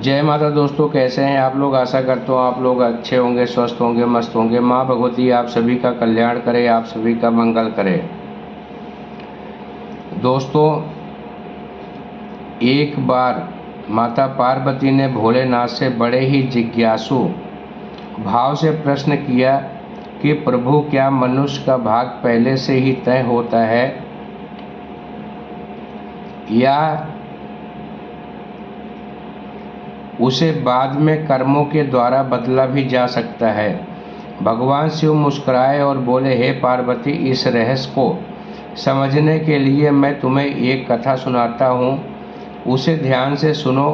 जय माता दोस्तों, कैसे हैं आप लोग। आशा करता हूँ आप लोग अच्छे होंगे, स्वस्थ होंगे, मस्त होंगे। माँ भगवती आप सभी का कल्याण करे, आप सभी का मंगल करे। दोस्तों, एक बार माता पार्वती ने भोलेनाथ से बड़े ही जिज्ञासु भाव से प्रश्न किया कि प्रभु, क्या मनुष्य का भाग पहले से ही तय होता है या उसे बाद में कर्मों के द्वारा बदला भी जा सकता है। भगवान शिव मुस्कुराए और बोले, हे पार्वती, इस रहस्य को समझने के लिए मैं तुम्हें एक कथा सुनाता हूँ। उसे ध्यान से सुनो,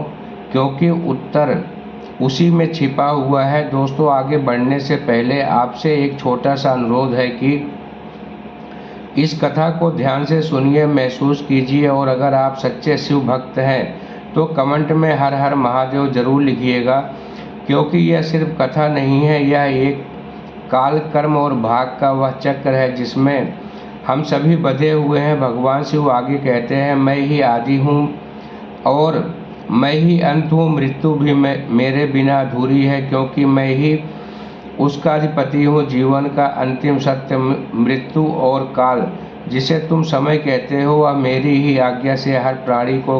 क्योंकि उत्तर उसी में छिपा हुआ है। दोस्तों, आगे बढ़ने से पहले आपसे एक छोटा सा अनुरोध है कि इस कथा को ध्यान से सुनिए, महसूस कीजिए, और अगर आप सच्चे शिव भक्त हैं तो कमेंट में हर हर महादेव जरूर लिखिएगा, क्योंकि यह सिर्फ कथा नहीं है, यह एक काल, कर्म और भाग का वह चक्र है जिसमें हम सभी बंधे हुए हैं। भगवान शिव आगे कहते हैं, मैं ही आदि हूँ और मैं ही अंत हूँ। मृत्यु भी मेरे बिना अधूरी है, क्योंकि मैं ही उसका अधिपति हूँ। जीवन का अंतिम सत्य मृत्यु और काल, जिसे तुम समय कहते हो, वह मेरी ही आज्ञा से हर प्राणी को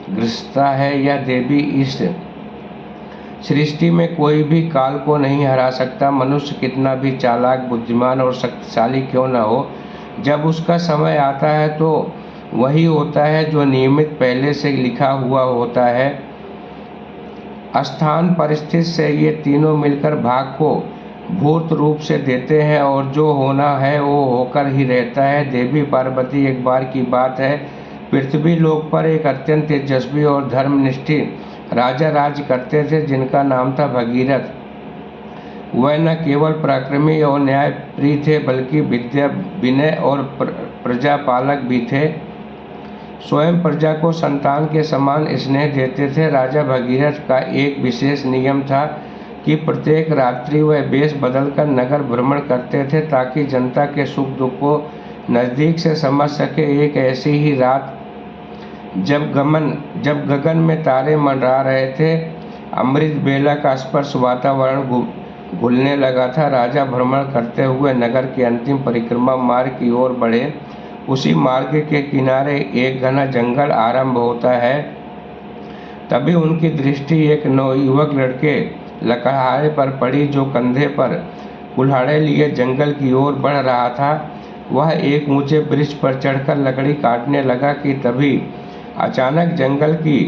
ग्रसता है। यह देवी इस सृष्टि में कोई भी काल को नहीं हरा सकता। मनुष्य कितना भी चालाक, बुद्धिमान और शक्तिशाली क्यों न हो, जब उसका समय आता है तो वही होता है जो नियमित पहले से लिखा हुआ होता है। स्थान, परिस्थिति से ये तीनों मिलकर भाग को भूत रूप से देते हैं, और जो होना है वो होकर ही रहता है। देवी पार्वती, एक बार की बात है, पृथ्वी लोक पर एक अत्यंत तेजस्वी और धर्मनिष्ठ राजा राज करते थे, जिनका नाम था भगीरथ। वह न केवल पराक्रमी और न्यायप्रिय थे, बल्कि विद्या, विनय और प्रजापालक भी थे। स्वयं प्रजा को संतान के समान स्नेह देते थे। राजा भगीरथ का एक विशेष नियम था कि प्रत्येक रात्रि वह वेश बदलकर नगर भ्रमण करते थे, ताकि जनता के सुख दुख को नज़दीक से समझ सके। एक ऐसी ही रात जब गगन में तारे मंडरा रहे थे, अमृत बेला का स्पर्श वातावरण घुलने लगा था। राजा भ्रमण करते हुए नगर के अंतिम परिक्रमा मार्ग की ओर बढ़े। उसी मार्ग के किनारे एक घना जंगल आरंभ होता है। तभी उनकी दृष्टि एक नवयुवक लड़के लकड़हारे पर पड़ी, जो कंधे पर कुल्हाड़े लिए जंगल की ओर बढ़ रहा था। वह एक ऊंचे वृक्ष पर चढ़कर लकड़ी काटने लगा कि तभी अचानक जंगल की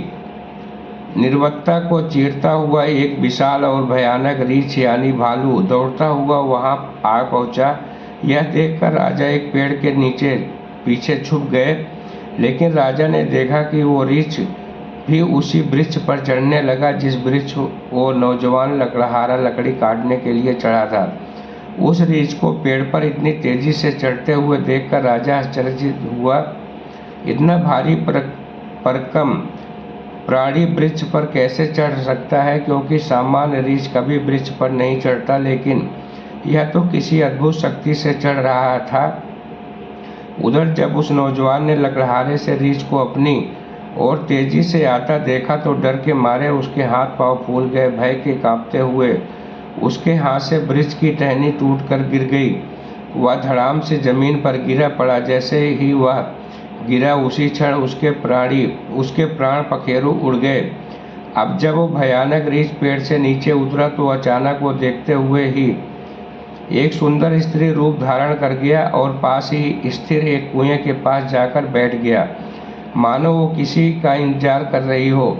निर्भरता को चीरता हुआ एक विशाल और भयानक रीछ यानी भालू दौड़ता हुआ वहां आ पहुंचा। यह देखकर राजा एक पेड़ के नीचे पीछे छुप गए, लेकिन राजा ने देखा कि वो रीछ भी उसी वृक्ष पर चढ़ने लगा जिस वृक्ष वो नौजवान लकड़हारा लकड़ी काटने के लिए चढ़ा था। उस रीछ को पेड़ पर इतनी तेजी से चढ़ते हुए देखकर राजा आश्चर्यचकित हुआ। इतना भारी भरकम प्राणी वृक्ष पर कैसे चढ़ सकता है, क्योंकि सामान्य रीछ कभी वृक्ष पर नहीं चढ़ता, लेकिन यह तो किसी अद्भुत शक्ति से चढ़ रहा था। उधर जब उस नौजवान ने लकड़हारे से रीछ को अपनी और तेजी से आता देखा तो डर के मारे उसके हाथ पांव फूल गए। भय के कांपते हुए उसके हाथ से वृक्ष की टहनी टूटकर गिर गई। वह धड़ाम से जमीन पर गिरा पड़ा। जैसे ही वह गिरा, उसी क्षण उसके प्राण पखेरु उड़ गए। अब जब वो भयानक रीछ पेड़ से नीचे उतरा तो अचानक वो देखते हुए ही एक सुंदर स्त्री रूप धारण कर गया और पास ही स्थिर एक कुएं के पास जाकर बैठ गया, मानो वो किसी का इंतजार कर रही हो।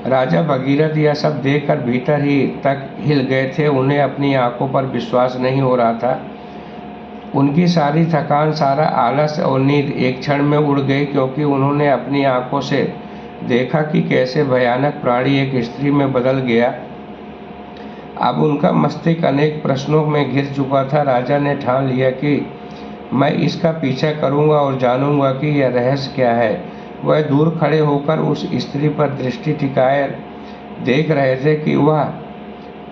राजा भगीरथ यह सब देखकर भीतर ही तक हिल गए थे। उन्हें अपनी आंखों पर विश्वास नहीं हो रहा था। उनकी सारी थकान, सारा आलस और नींद एक क्षण में उड़ गई, क्योंकि उन्होंने अपनी आंखों से देखा कि कैसे भयानक प्राणी एक स्त्री में बदल गया। अब उनका मस्तिष्क अनेक प्रश्नों में घिर चुका था। राजा ने ठान लिया कि मैं इसका पीछा करूंगा और जानूंगा कि यह रहस्य क्या है। वह दूर खड़े होकर उस स्त्री पर दृष्टि टिकाए देख रहे थे कि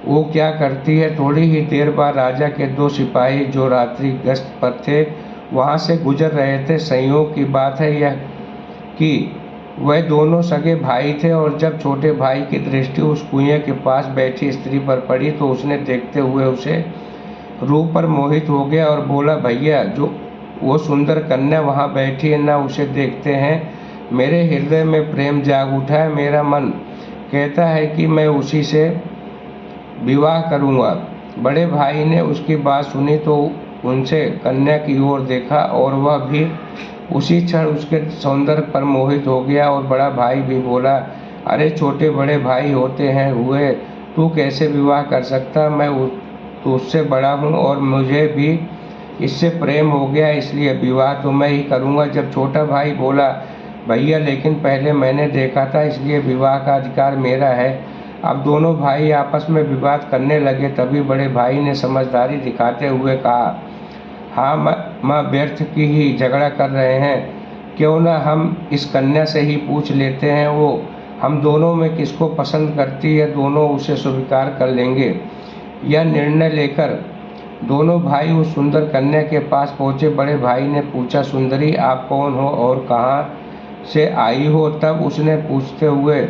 वो क्या करती है। थोड़ी ही देर बाद राजा के 2 सिपाही, जो रात्रि गश्त पर थे, वहां से गुजर रहे थे। संयोग की बात है यह कि वह दोनों सगे भाई थे और जब छोटे भाई की दृष्टि उस कुएं के पास बैठी स्त्री पर पड़ी तो उसने देखते हुए उसे रूप पर मोहित हो गया और बोला, भैया, जो वो सुंदर कन्या वहाँ बैठी है ना, उसे देखते हैं। मेरे हृदय में प्रेम जाग उठा है। मेरा मन कहता है कि मैं उसी से विवाह करूँगा। बड़े भाई ने उसकी बात सुनी तो उनसे कन्या की ओर देखा और वह भी उसी क्षण उसके सौंदर्य पर मोहित हो गया। और बड़ा भाई भी बोला, अरे छोटे बड़े भाई होते हैं हुए, तू कैसे विवाह कर सकता? मैं तो उससे बड़ा हूँ और मुझे भी इससे प्रेम हो गया, इसलिए विवाह तो मैं ही करूँगा। जब छोटा भाई बोला, भैया, लेकिन पहले मैंने देखा था, इसलिए विवाह का अधिकार मेरा है। अब दोनों भाई आपस में विवाद करने लगे। तभी बड़े भाई ने समझदारी दिखाते हुए कहा, हाँ, माँ व्यर्थ की ही झगड़ा कर रहे हैं। क्यों ना हम इस कन्या से ही पूछ लेते हैं, वो हम दोनों में किसको पसंद करती है, दोनों उसे स्वीकार कर लेंगे। यह निर्णय लेकर दोनों भाई उस सुंदर कन्या के पास पहुँचे। बड़े भाई ने पूछा, सुंदरी, आप कौन हो और कहाँ से आई हो? तब उसने पूछते हुए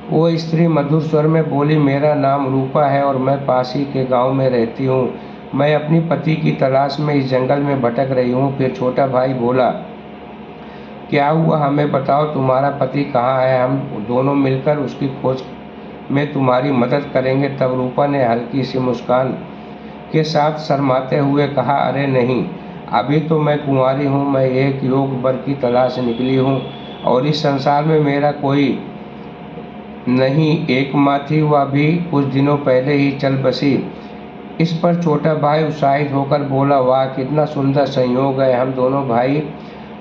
वो स्त्री मधुर स्वर में बोली, मेरा नाम रूपा है और मैं पास ही के गांव में रहती हूँ। मैं अपनी पति की तलाश में इस जंगल में भटक रही हूँ। फिर छोटा भाई बोला, क्या हुआ, हमें बताओ, तुम्हारा पति कहाँ है? हम दोनों मिलकर उसकी खोज में तुम्हारी मदद करेंगे। तब रूपा ने हल्की सी मुस्कान के साथ शर्माते हुए कहा, अरे नहीं, अभी तो मैं कुंवारी हूँ। मैं एक योग्य वर की तलाश निकली हूँ और इस संसार में मेरा कोई नहीं। एक माँ थी, वह भी कुछ दिनों पहले ही चल बसी। इस पर छोटा भाई उत्साहित होकर बोला, वाह, कितना सुंदर संयोग है। हम दोनों भाई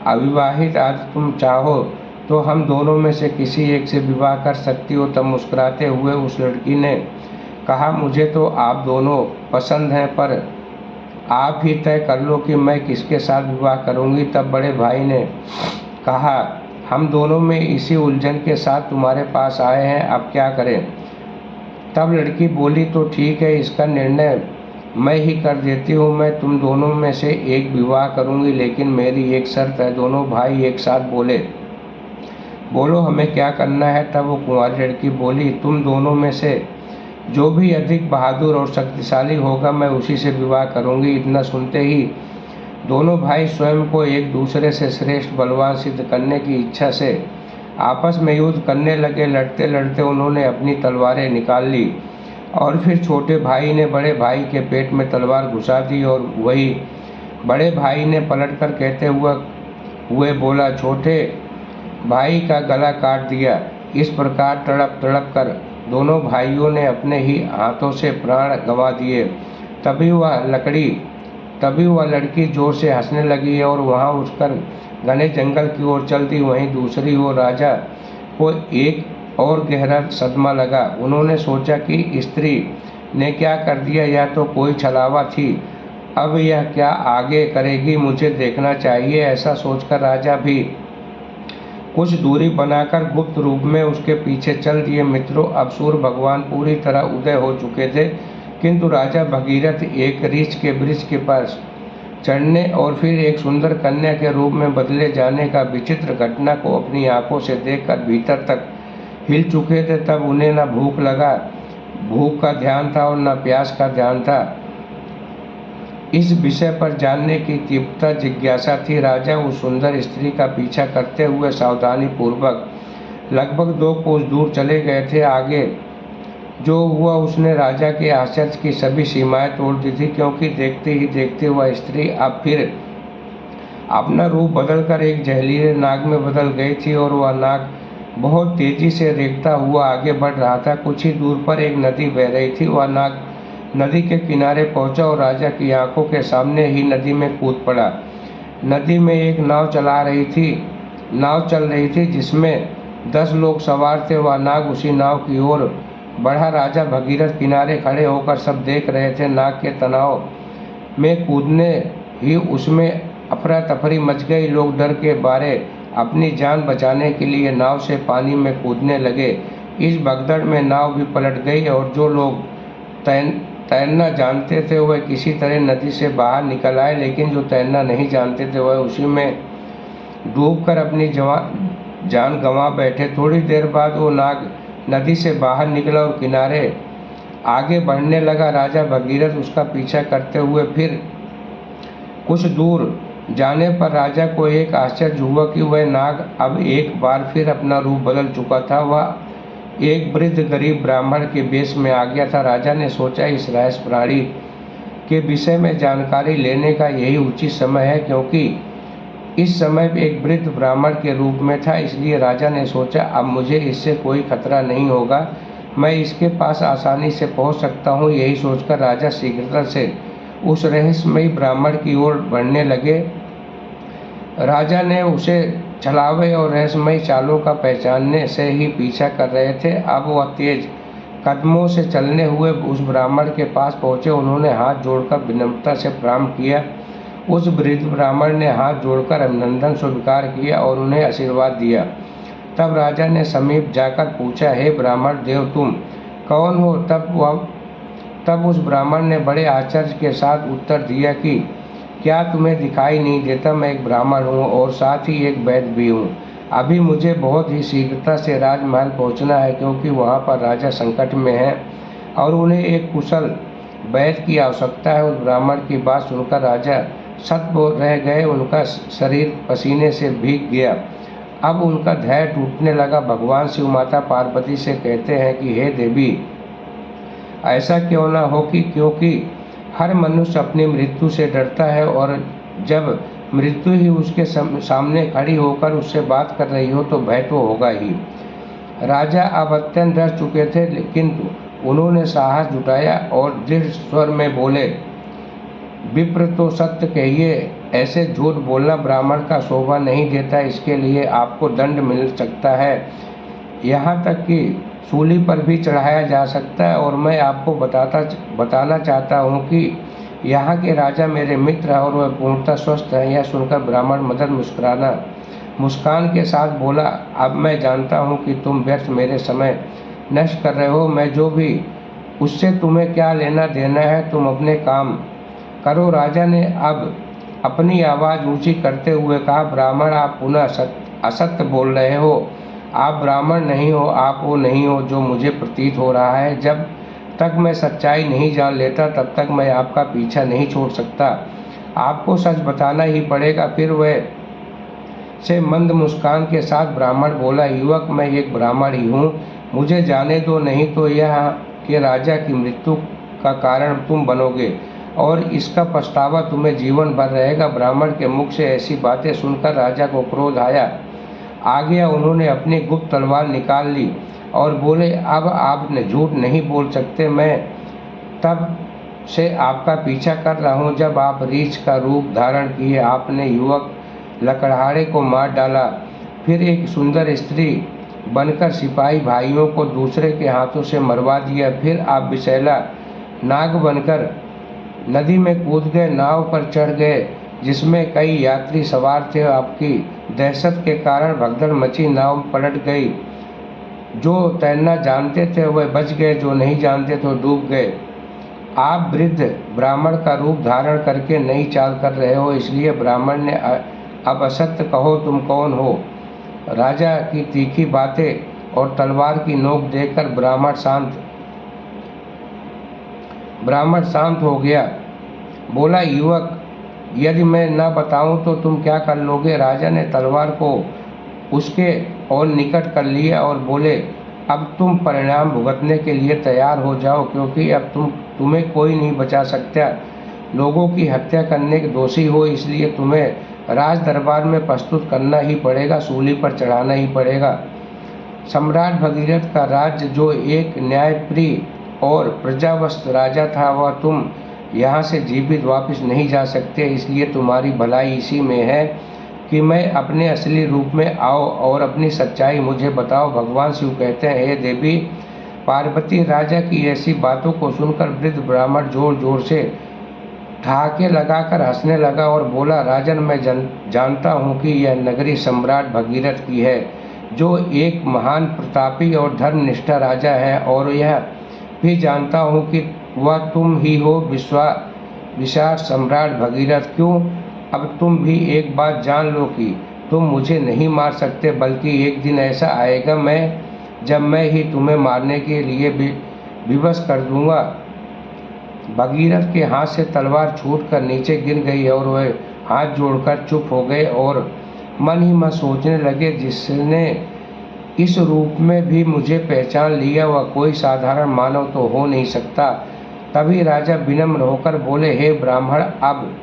अविवाहित, आज तुम चाहो तो हम दोनों में से किसी एक से विवाह कर सकती हो। तब मुस्कुराते हुए उस लड़की ने कहा, मुझे तो आप दोनों पसंद हैं, पर आप ही तय कर लो कि मैं किसके साथ विवाह करूंगी। तब बड़े भाई ने कहा, हम दोनों में इसी उलझन के साथ तुम्हारे पास आए हैं, अब क्या करें? तब लड़की बोली, तो ठीक है, इसका निर्णय मैं ही कर देती हूँ। मैं तुम दोनों में से एक विवाह करूँगी, लेकिन मेरी एक शर्त है। दोनों भाई एक साथ बोले, बोलो, हमें क्या करना है? तब वो कुंवारी लड़की बोली, तुम दोनों में से जो भी अधिक बहादुर और शक्तिशाली होगा, मैं उसी से विवाह करूँगी। इतना सुनते ही दोनों भाई स्वयं को एक दूसरे से श्रेष्ठ बलवान सिद्ध करने की इच्छा से आपस में युद्ध करने लगे। लड़ते लड़ते उन्होंने अपनी तलवारें निकाल ली और फिर छोटे भाई ने बड़े भाई के पेट में तलवार घुसा दी और वही बड़े भाई ने पलटकर कहते हुए बोला, छोटे भाई का गला काट दिया। इस प्रकार तड़प तड़प कर दोनों भाइयों ने अपने ही हाथों से प्राण गंवा दिए। तभी वह लड़की जोर से हंसने लगी और वहां उठकर घने जंगल की ओर चल दी। वहीं दूसरी ओर राजा को एक और गहरा सदमा लगा। उन्होंने सोचा कि स्त्री ने क्या कर दिया, या तो कोई छलावा थी। अब यह क्या आगे करेगी, मुझे देखना चाहिए। ऐसा सोचकर राजा भी कुछ दूरी बनाकर गुप्त रूप में उसके पीछे चल दिए। मित्रों, अब सूर्य भगवान पूरी तरह उदय हो चुके थे, किंतु राजा भगीरथ एक रीछ के वृक्ष के पास चढ़ने और फिर एक सुंदर कन्या के रूप में बदले जाने का विचित्र घटना को अपनी आंखों से देखकर भीतर तक हिल चुके थे। तब उन्हें न भूख का ध्यान था और न प्यास का ध्यान था। इस विषय पर जानने की तीव्र जिज्ञासा थी। राजा उस सुंदर स्त्री का पीछा करते हुए सावधानी पूर्वक लगभग 2 कोस दूर चले गए थे। आगे जो हुआ उसने राजा के आश्चर्य की सभी सीमाएं तोड़ दी थी, क्योंकि देखते ही देखते वह स्त्री अब फिर अपना रूप बदलकर एक जहरीले नाग में बदल गई थी और वह नाग बहुत तेजी से रेंगता हुआ आगे बढ़ रहा था। कुछ ही दूर पर एक नदी बह रही थी। वह नाग नदी के किनारे पहुंचा और राजा की आंखों के सामने ही नदी में कूद पड़ा। नदी में एक नाव चल रही थी जिसमें 10 लोग सवार थे। वह नाग उसी नाव की ओर बढ़ा। राजा भगीरथ किनारे खड़े होकर सब देख रहे थे। नाग के तनाव में कूदने ही उसमें अफरा तफरी मच गई। लोग डर के मारे अपनी जान बचाने के लिए नाव से पानी में कूदने लगे। इस भगदड़ में नाव भी पलट गई और जो लोग तैरना जानते थे वह किसी तरह नदी से बाहर निकल आए, लेकिन जो तैरना नहीं जानते थे वह उसी में डूबकर अपनी जान गंवा बैठे। थोड़ी देर बाद वो नाग नदी से बाहर निकला और किनारे आगे बढ़ने लगा। राजा भगीरथ उसका पीछा करते हुए फिर कुछ दूर जाने पर राजा को एक आश्चर्य हुआ कि वह नाग अब एक बार फिर अपना रूप बदल चुका था। वह एक वृद्ध गरीब ब्राह्मण के वेश में आ गया था। राजा ने सोचा इस रहस्य प्राणी के विषय में जानकारी लेने का यही उचित समय है, क्योंकि इस समय एक वृद्ध ब्राह्मण के रूप में था। इसलिए राजा ने सोचा अब मुझे इससे कोई खतरा नहीं होगा, मैं इसके पास आसानी से पहुंच सकता हूं। यही सोचकर राजा शीघ्रता से उस रहस्यमयी ब्राह्मण की ओर बढ़ने लगे। राजा ने उसे छलावे और रहस्यमयी चालों का पहचानने से ही पीछा कर रहे थे। अब वह तेज कदमों से चलने हुए उस ब्राह्मण के पास पहुंचे। उन्होंने हाथ जोड़कर विनम्रता से प्रणाम किया। उस वृद्ध ब्राह्मण ने हाथ जोड़कर अभिनंदन स्वीकार किया और उन्हें आशीर्वाद दिया। तब राजा ने समीप जाकर पूछा, हे ब्राह्मण देव, तुम कौन हो? तब उस ब्राह्मण ने बड़े आश्चर्य के साथ उत्तर दिया कि क्या तुम्हें दिखाई नहीं देता? मैं एक ब्राह्मण हूँ और साथ ही एक वैद्य भी हूँ। अभी मुझे बहुत ही शीघ्रता से राजमहल पहुँचना है, क्योंकि वहाँ पर राजा संकट में है और उन्हें एक कुशल वैद्य की आवश्यकता है। उस ब्राह्मण की बात सुनकर राजा सत रह गए। उनका शरीर पसीने से भीग गया। अब उनका धैर्य टूटने लगा। भगवान शिव माता पार्वती से कहते हैं कि हे देवी, ऐसा क्यों ना हो क्योंकि हर मनुष्य अपनी मृत्यु से डरता है, और जब मृत्यु ही उसके सामने खड़ी होकर उससे बात कर रही हो तो भय तो होगा ही। राजा अब अत्यंत डर चुके थे, लेकिन उन्होंने साहस जुटाया और दृढ़ स्वर में बोले, विप्र तो सत्य कहिए, ऐसे झूठ बोलना ब्राह्मण का शोभा नहीं देता। इसके लिए आपको दंड मिल सकता है, यहाँ तक कि सूली पर भी चढ़ाया जा सकता है। और मैं आपको बताना चाहता हूँ कि यहाँ के राजा मेरे मित्र और वह पूर्णतः स्वस्थ हैं। यह सुनकर ब्राह्मण मदन मुस्कान के साथ बोला, अब मैं जानता हूँ कि तुम व्यर्थ मेरे समय नष्ट कर रहे हो। मैं जो भी उससे तुम्हें क्या लेना देना है, तुम अपने काम करो। राजा ने अब अपनी आवाज़ ऊंची करते हुए कहा, ब्राह्मण आप पुनः असत्य बोल रहे हो। आप ब्राह्मण नहीं हो, आप वो नहीं हो जो मुझे प्रतीत हो रहा है। जब तक मैं सच्चाई नहीं जान लेता तब तक मैं आपका पीछा नहीं छोड़ सकता। आपको सच बताना ही पड़ेगा। फिर वह से मंद मुस्कान के साथ ब्राह्मण बोला, युवक, मैं एक ब्राह्मण ही हूँ, मुझे जाने दो, नहीं तो यह कि राजा की मृत्यु का कारण तुम बनोगे और इसका पछतावा तुम्हें जीवन भर रहेगा। ब्राह्मण के मुख से ऐसी बातें सुनकर राजा को क्रोध आ गया। उन्होंने अपनी गुप्त तलवार निकाल ली और बोले, अब आपने झूठ नहीं बोल सकते। मैं तब से आपका पीछा कर रहा हूँ जब आप रीछ का रूप धारण किए। आपने युवक लकड़हारे को मार डाला, फिर एक सुंदर स्त्री बनकर सिपाही भाइयों को दूसरे के हाथों से मरवा दिया। फिर आप विषैला नाग बनकर नदी में कूद गए, नाव पर चढ़ गए जिसमें कई यात्री सवार थे। आपकी दहशत के कारण भगदड़ मची, नाव पलट गई। जो तैरना जानते थे वह बच गए, जो नहीं जानते तो डूब गए। आप वृद्ध ब्राह्मण का रूप धारण करके नई चाल कर रहे हो, इसलिए ब्राह्मण ने अब असत्य कहो, तुम कौन हो? राजा की तीखी बातें और तलवार की नोक देखकर ब्राह्मण शांत हो गया। बोला, युवक, यदि मैं न बताऊं तो तुम क्या कर लोगे? राजा ने तलवार को उसके और निकट कर लिया और बोले, अब तुम परिणाम भुगतने के लिए तैयार हो जाओ, क्योंकि अब तुम्हें कोई नहीं बचा सकता। लोगों की हत्या करने के दोषी हो, इसलिए तुम्हें राज दरबार में प्रस्तुत करना ही पड़ेगा, सूली पर चढ़ाना ही पड़ेगा। सम्राट भगीरथ का राज्य, जो एक न्यायप्रिय और प्रजावत्स राजा था, वह तुम यहाँ से जीवित वापस नहीं जा सकते। इसलिए तुम्हारी भलाई इसी में है कि मैं अपने असली रूप में आओ और अपनी सच्चाई मुझे बताओ। भगवान शिव कहते हैं, हे देवी पार्वती। राजा की ऐसी बातों को सुनकर वृद्ध ब्राह्मण जोर जोर से ठहाके लगाकर हंसने लगा और बोला, राजन, मैं जानता हूँ कि यह नगरी सम्राट भगीरथ की है, जो एक महान प्रतापी और धर्मनिष्ठ राजा है, और यह भी जानता हूँ कि वह तुम ही हो, विशाल सम्राट भगीरथ। क्यों अब तुम भी एक बात जान लो कि तुम मुझे नहीं मार सकते, बल्कि एक दिन ऐसा आएगा जब मैं ही तुम्हें मारने के लिए विवश कर दूंगा। भगीरथ के हाथ से तलवार छूटकर नीचे गिर गई और वह हाथ जोड़कर चुप हो गए और मन ही मन सोचने लगे, जिसने इस रूप में भी मुझे पहचान लिया वह कोई साधारण मानव तो हो नहीं सकता। तभी राजा विनम्र होकर बोले, हे ब्राह्मण, अब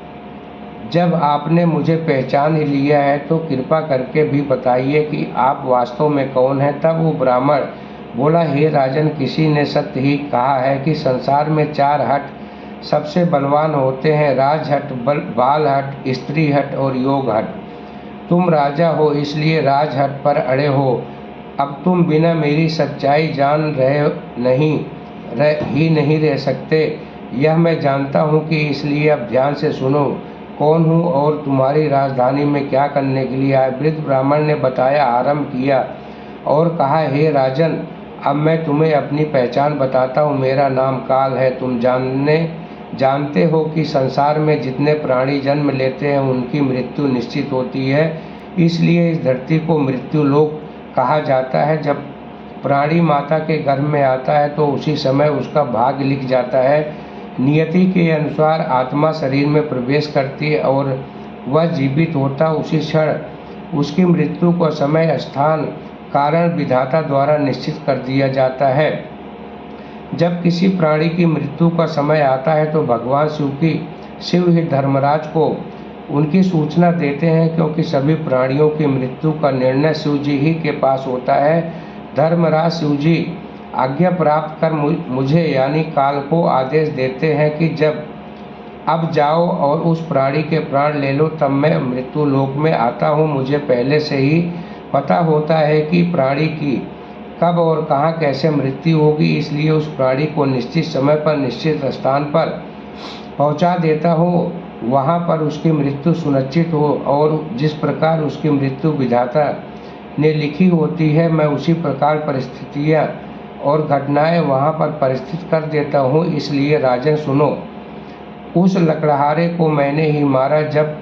जब आपने मुझे पहचान ही लिया है तो कृपा करके भी बताइए कि आप वास्तव में कौन हैं। तब वो ब्राह्मण बोला, हे राजन, किसी ने सत्य ही कहा है कि संसार में 4 हट सबसे बलवान होते हैं, राजहट, बाल हट, स्त्री हट और योग हट। तुम राजा हो इसलिए राजहट पर अड़े हो। अब तुम बिना मेरी सच्चाई जान नहीं रह सकते, यह मैं जानता हूँ कि इसलिए अब ध्यान से सुनो, कौन हूँ और तुम्हारी राजधानी में क्या करने के लिए आया। वृद्ध ब्राह्मण ने बताया आरंभ किया और कहा, हे राजन, अब मैं तुम्हें अपनी पहचान बताता हूँ। मेरा नाम काल है। तुम जानते हो कि संसार में जितने प्राणी जन्म लेते हैं उनकी मृत्यु निश्चित होती है, इसलिए इस धरती को मृत्यु लोक कहा जाता है। जब प्राणी माता के गर्भ में आता है तो उसी समय उसका भाग्य लिख जाता है। नियति के अनुसार आत्मा शरीर में प्रवेश करती है और वह जीवित होता उसी क्षण उसकी मृत्यु का समय, स्थान, कारण विधाता द्वारा निश्चित कर दिया जाता है। जब किसी प्राणी की मृत्यु का समय आता है तो भगवान शिव ही धर्मराज को उनकी सूचना देते हैं, क्योंकि सभी प्राणियों की मृत्यु का निर्णय शिव जी ही के पास होता है। धर्मराज शिव जी आज्ञा प्राप्त कर मुझे यानी काल को आदेश देते हैं कि अब जाओ और उस प्राणी के प्राण ले लो। तब मैं मृत्यु लोक में आता हूँ। मुझे पहले से ही पता होता है कि प्राणी की कब और कहाँ कैसे मृत्यु होगी, इसलिए उस प्राणी को निश्चित समय पर निश्चित स्थान पर पहुँचा देता हूँ, वहाँ पर उसकी मृत्यु सुनिश्चित हो और जिस प्रकार उसकी मृत्यु विधाता ने लिखी होती है, मैं उसी प्रकार परिस्थितियाँ और घटनाएं वहाँ पर परिस्थित कर देता हूँ। इसलिए राजन सुनो, उस लकड़हारे को मैंने ही मारा। जब